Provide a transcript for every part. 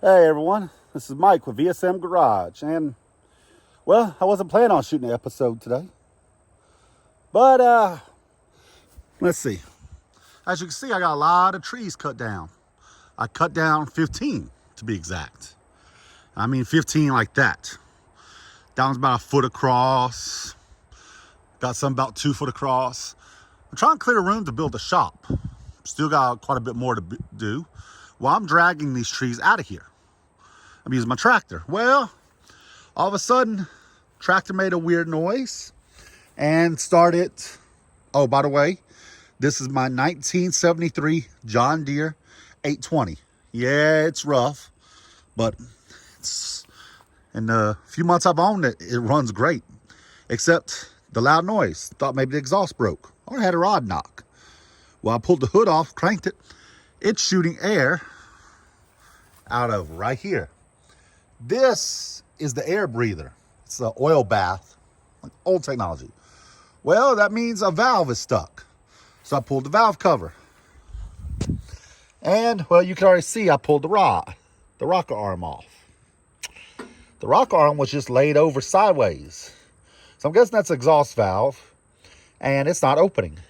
Hey everyone, this is Mike with VSM Garage, and well, I wasn't planning on shooting an episode today, but let's see. As you can see, I got a lot of trees cut down. I cut down 15 to be exact. I mean 15 like that. That one's about a foot across. Got some about 2 foot across. I'm trying to clear a room to build a shop. Still got quite a bit more to do while I'm dragging these trees out of here. I'm using my tractor. Well, all of a sudden, tractor made a weird noise and started. Oh, by the way, this is my 1973 John Deere 820. Yeah, it's rough, but it's, in the few months I've owned it, it runs great, except the loud noise. Thought maybe the exhaust broke or it had a rod knock. Well, I pulled the hood off, cranked it. It's shooting air out of right here. This is the air breather. It's the oil bath, like old technology. Well, that means a valve is stuck. So I pulled the valve cover. And, well, you can already see I pulled the rocker arm off. The rocker arm was just laid over sideways. So I'm guessing that's an exhaust valve. And it's not opening.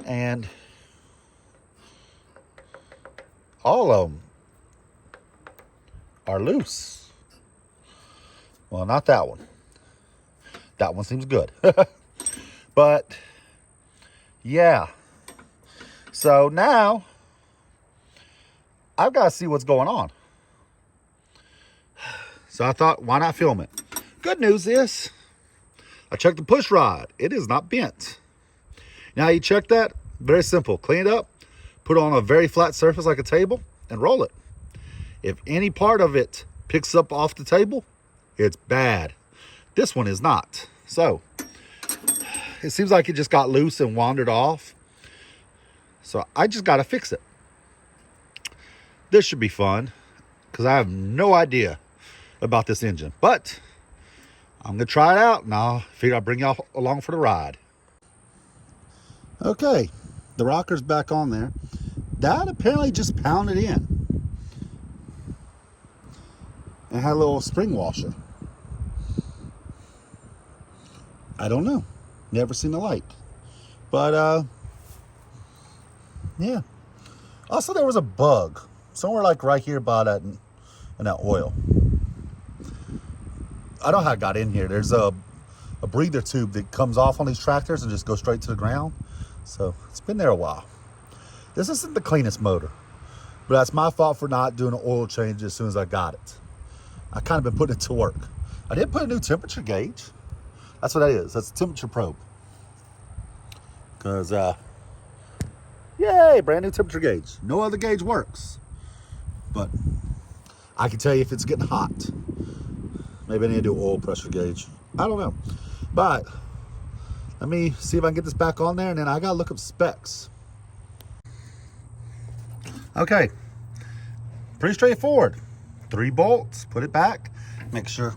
And all of them are loose. Well, not that one. That one seems good. But yeah. So now I've got to see what's going on. So I thought, why not film it? Good news is I checked the push rod. It is not bent. Now you check that, very simple. Clean it up, put it on a very flat surface like a table, and roll it. If any part of it picks up off the table, it's bad. This one is not. So it seems like it just got loose and wandered off. So I just got to fix it. This should be fun because I have no idea about this engine. But I'm going to try it out and I'll figure I'll bring y'all along for the ride. Okay, the rocker's back on there. That apparently just pounded in. And had a little spring washer. I don't know. Never seen the light. But, yeah. Also, there was a bug. Somewhere like right here by that, in that oil. I don't know how it got in here. There's a breather tube that comes off on these tractors and just goes straight to the ground. So, it's been there a while. This isn't the cleanest motor. But that's my fault for not doing an oil change as soon as I got it. I kind of been putting it to work. I did put a new temperature gauge. That's what that is. That's a temperature probe. Because, yay, brand new temperature gauge. No other gauge works. But I can tell you if it's getting hot. Maybe I need to do an oil pressure gauge. I don't know. But let me see if I can get this back on there, and then I got to look up specs. Okay. Pretty straightforward. 3 bolts, put it back, make sure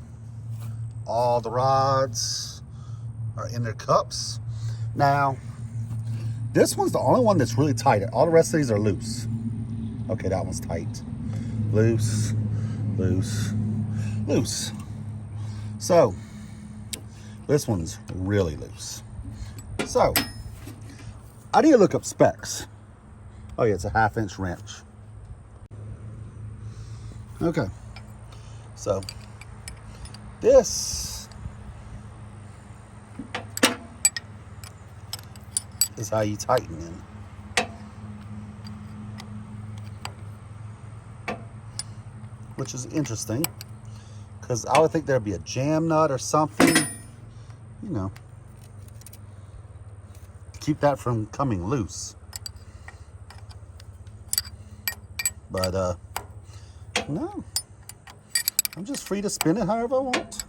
all the rods are in their cups. Now, this one's the only one that's really tight. All the rest of these are loose. Okay, that one's tight. Loose, loose, loose. So, this one's really loose. So, I need to look up specs. Oh yeah, it's a 1/2-inch wrench. Okay, so this is how you tighten in. Which is interesting, because I would think there'd be a jam nut or something, you know, to keep that from coming loose. But, no, I'm just free to spin it however I want.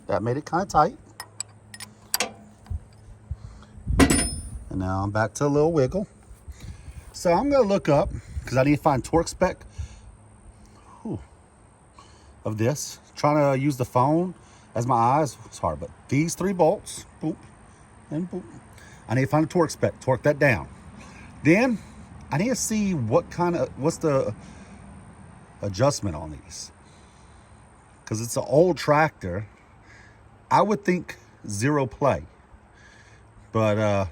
That made it kind of tight. And now I'm back to a little wiggle. So I'm going to look up, because I need to find torque spec of this. Trying to use the phone as my eyes. It's hard, but these 3 bolts, boop, And boom. I need to find a torque spec, torque that down. Then I need to see what's the adjustment on these. Because it's an old tractor. I would think 0 play. But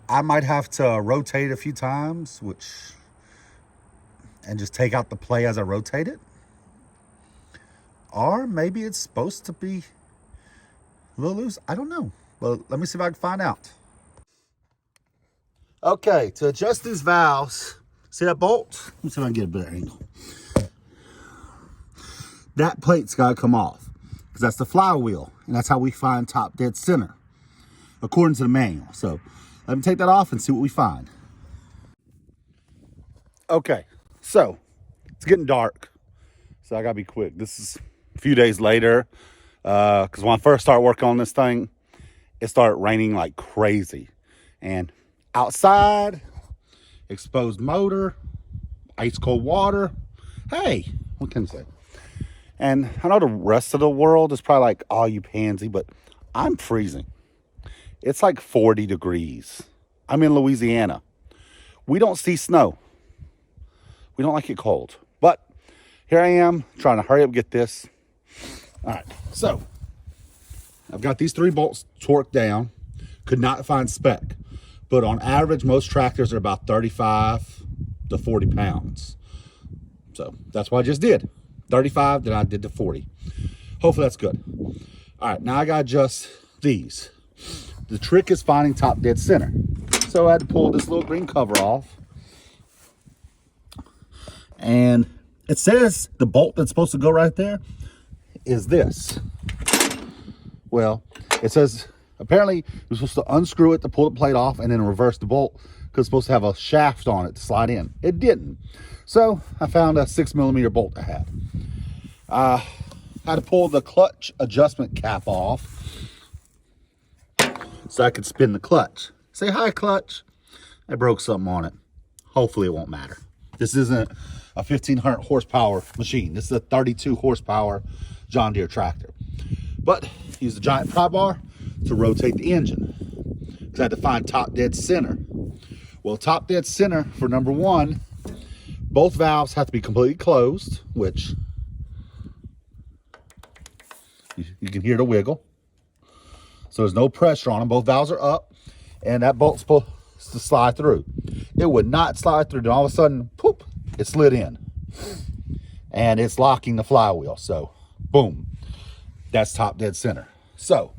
I might have to rotate a few times, and just take out the play as I rotate it. Or maybe it's supposed to be a little loose. I don't know. Well, let me see if I can find out. Okay, to adjust these valves, see that bolt? Let me see if I can get a better angle. That plate's got to come off because that's the flywheel, and that's how we find top dead center, according to the manual. So let me take that off and see what we find. Okay, so it's getting dark, so I gotta be quick. This is a few days later, because when I first started working on this thing, it started raining like crazy. And outside, exposed motor, ice cold water. Hey, what can I say? And I know the rest of the world is probably like, oh, you pansy, but I'm freezing. It's like 40 degrees. I'm in Louisiana. We don't see snow. We don't like it cold. But here I am trying to hurry up, get this. All right, so I've got these 3 bolts torqued down. Could not find spec. But on average, most tractors are about 35 to 40 pounds. So that's what I just did. 35, then I did to 40. Hopefully that's good. All right, now I gotta adjust these. The trick is finding top dead center. So I had to pull this little green cover off. And it says the bolt that's supposed to go right there is this. Well, it says apparently you're supposed to unscrew it to pull the plate off and then reverse the bolt because it's supposed to have a shaft on it to slide in. It didn't. So I found a 6mm bolt I had. I had to pull the clutch adjustment cap off so I could spin the clutch. Say hi, clutch. I broke something on it. Hopefully it won't matter. This isn't a 1500 horsepower machine. This is a 32 horsepower John Deere tractor. But use the giant pry bar to rotate the engine. Because I had to find top dead center. Well, top dead center for number 1, both valves have to be completely closed, which you can hear the wiggle. So there's no pressure on them. Both valves are up, and that bolt's supposed to slide through. It would not slide through. Then all of a sudden, poop, it slid in. And it's locking the flywheel. So, boom. That's top dead center. So,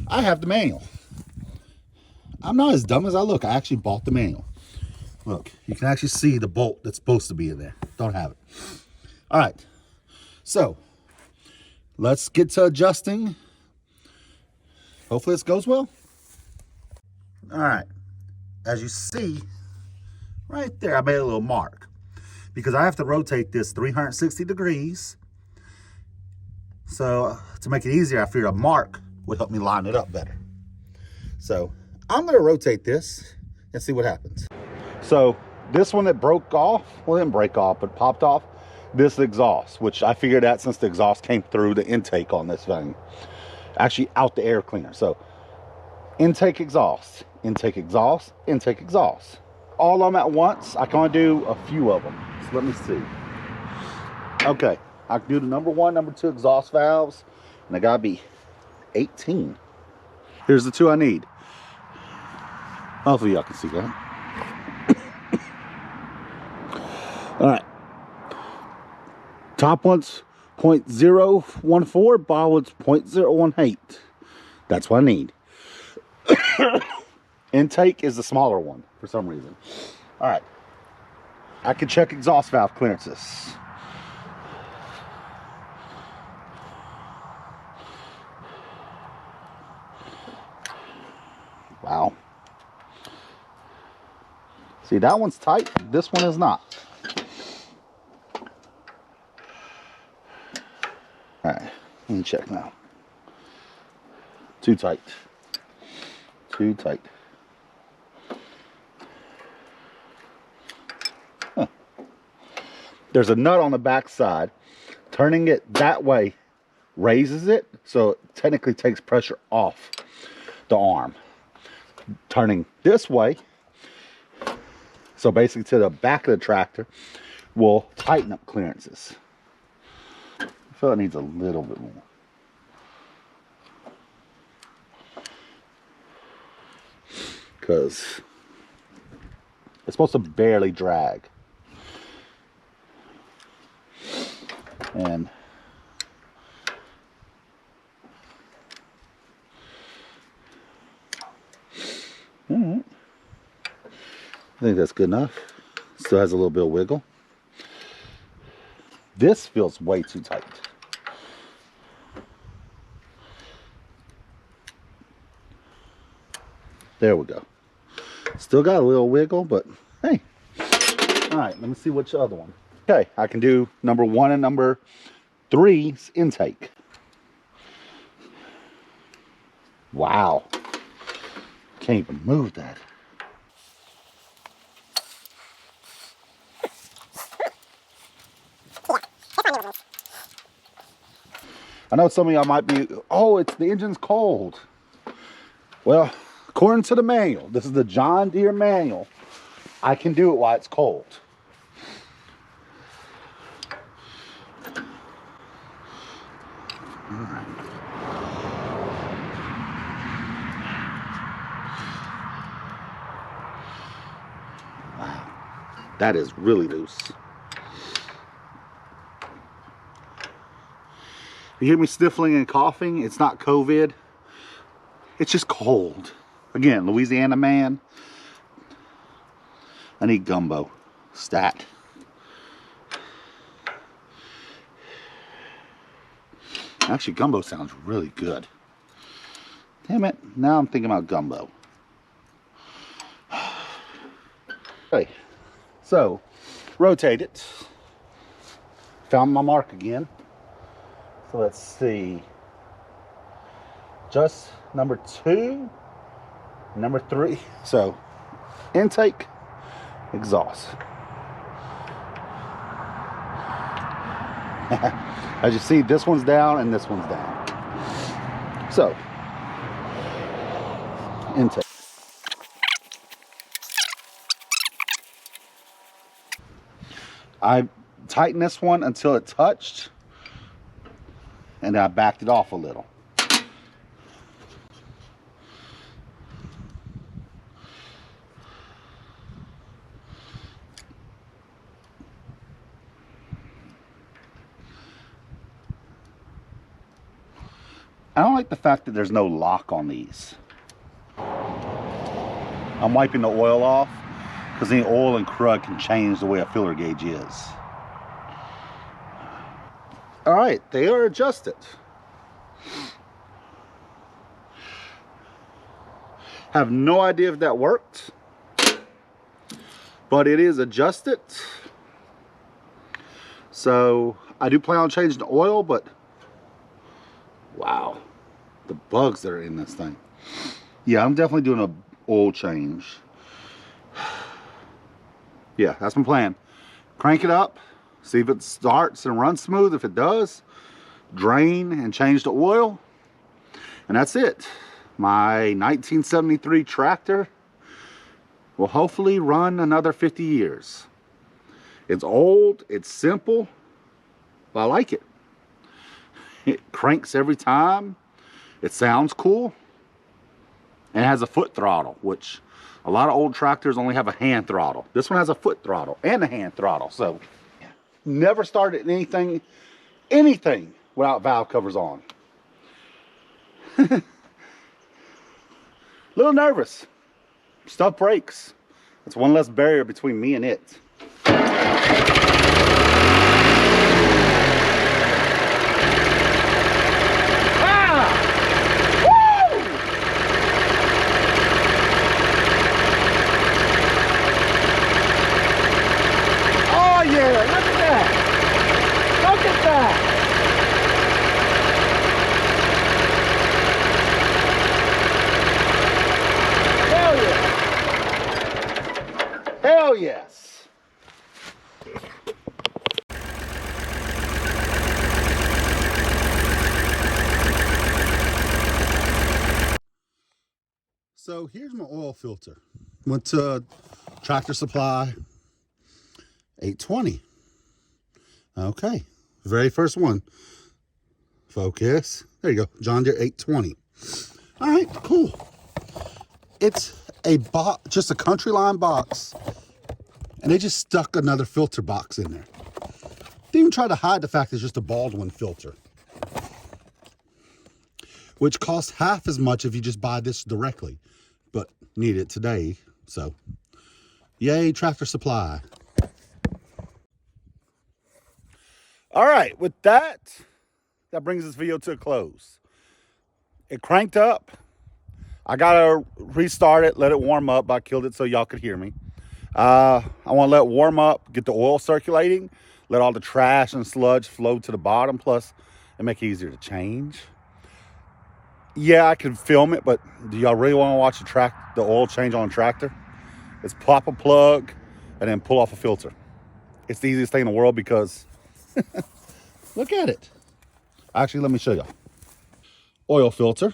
I have the manual. I'm not as dumb as I look. I actually bought the manual. Look, you can actually see the bolt that's supposed to be in there. Don't have it. All right. So, let's get to adjusting. Hopefully this goes well. All right. As you see, right there, I made a little mark. Because I have to rotate this 360 degrees. So, to make it easier, I figured a mark would help me line it up better. So, I'm going to rotate this and see what happens. So, this one that broke off, well, it didn't break off, but popped off, this exhaust, which I figured out since the exhaust came through the intake on this thing. Actually, out the air cleaner. So, intake exhaust, intake exhaust, intake exhaust. All of them at once. I can only do a few of them. So, let me see. Okay, I can do the number 1, number 2 exhaust valves, and they gotta be 18. Here's the 2 I need. Hopefully y'all can see that. All right. Top one's 0.014, bottom one's 0.018. That's what I need. Intake is the smaller one for some reason. All right. I can check exhaust valve clearances. Wow. See, that one's tight. This one is not. All right, let me check now. Too tight. Too tight. Huh. There's a nut on the back side. Turning it that way raises it, so it technically takes pressure off the arm. turning this way, so basically to the back of the tractor, will tighten up clearances. I feel it needs a little bit more. Because it's supposed to barely drag. And all right. I think that's good enough. Still has a little bit of wiggle. This feels way too tight. There we go. Still got a little wiggle, but hey. All right, let me see which other one. Okay, I can do number 1 and number 3's intake. Wow. Can't even move that. I know some of y'all might be, oh, it's the engine's cold. Well, according to the manual, this is the John Deere manual, I can do it while it's cold. All right. Wow, that is really loose. You hear me sniffling and coughing? It's not COVID. It's just cold. Again, Louisiana man. I need gumbo. Stat. Actually, gumbo sounds really good. Damn it. Now I'm thinking about gumbo. Okay. So, rotate it. Found my mark again. So let's see. Just number 2, number 3. So, intake, exhaust. As you see, this one's down and this one's down. So, intake. I tightened this one until it touched, and I backed it off a little. I don't like the fact that there's no lock on these. I'm wiping the oil off because the oil and crud can change the way a filler gauge is. All right, they are adjusted. Have no idea if that worked, but it is adjusted. So I do plan on changing the oil, but wow, the bugs that are in this thing. Yeah, I'm definitely doing an oil change. Yeah, that's my plan. Crank it up, see if it starts and runs smooth. If it does, drain and change the oil, and that's it. My 1973 tractor will hopefully run another 50 years. It's old, it's simple, but I like it. It cranks every time. It sounds cool. And it has a foot throttle, which a lot of old tractors only have a hand throttle. This one has a foot throttle and a hand throttle. So never started anything without valve covers on. Little nervous. Stuff breaks. It's one less barrier between me and it. Hell yes. So here's my oil filter. Went to Tractor Supply, 820. Okay, very first one. Focus. There you go, John Deere 820. All right, cool. It's a box, just a country line box, and they just stuck another filter box in there. They even tried to hide the fact it's just a Baldwin filter, which costs half as much if you just buy this directly, but need it today, so yay, Tractor Supply. All right, with that brings this video to a close. It cranked up. I gotta restart it, let it warm up. I killed it so y'all could hear me. I want to let it warm up, get the oil circulating, let all the trash and sludge flow to the bottom. Plus, it make it easier to change. Yeah, I can film it, but do y'all really want to watch the oil change on a tractor? It's pop a plug and then pull off a filter. It's the easiest thing in the world because look at it. Actually, let me show y'all. Oil filter.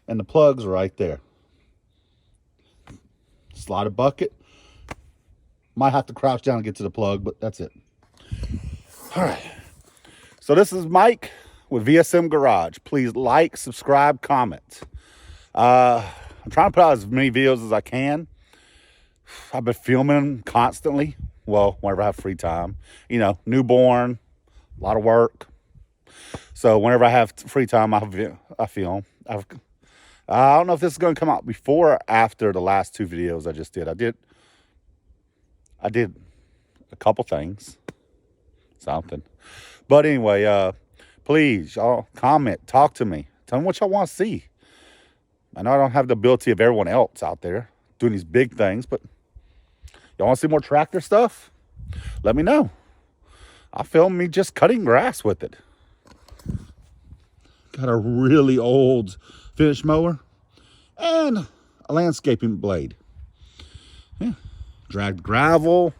And the plug's right there. Slide a bucket. Might have to crouch down to get to the plug, but that's it. All right. So this is Mike with VSM Garage. Please like, subscribe, comment. I'm trying to put out as many videos as I can. I've been filming constantly. Well, whenever I have free time. You know, newborn, a lot of work. So whenever I have free time, I film. I don't know if this is going to come out before or after the last two videos I just did. I did a couple things. Something. But anyway, please, y'all comment, talk to me. Tell me what y'all want to see. I know I don't have the ability of everyone else out there doing these big things, but y'all want to see more tractor stuff? Let me know. I'll film me just cutting grass with it. Got a really old finish mower and a landscaping blade. Yeah. Dragged gravel.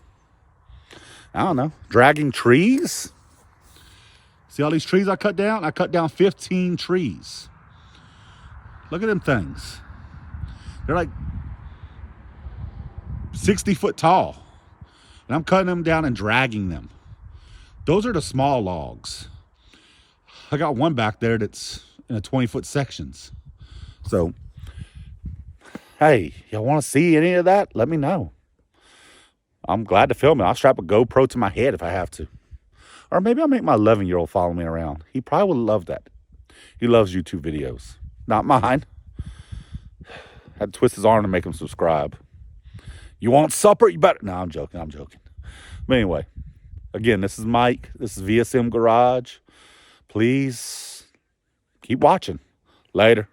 I don't know. Dragging trees. See all these trees I cut down? I cut down 15 trees. Look at them things. They're like 60 foot tall. And I'm cutting them down and dragging them. Those are the small logs. I got one back there that's in a 20-foot sections. So, hey, y'all want to see any of that? Let me know. I'm glad to film it. I'll strap a GoPro to my head if I have to. Or maybe I'll make my 11-year-old follow me around. He probably would love that. He loves YouTube videos. Not mine. Had to twist his arm to make him subscribe. You want supper? You better. No, I'm joking. But anyway, again, this is Mike. This is VSM Garage. Please keep watching. Later.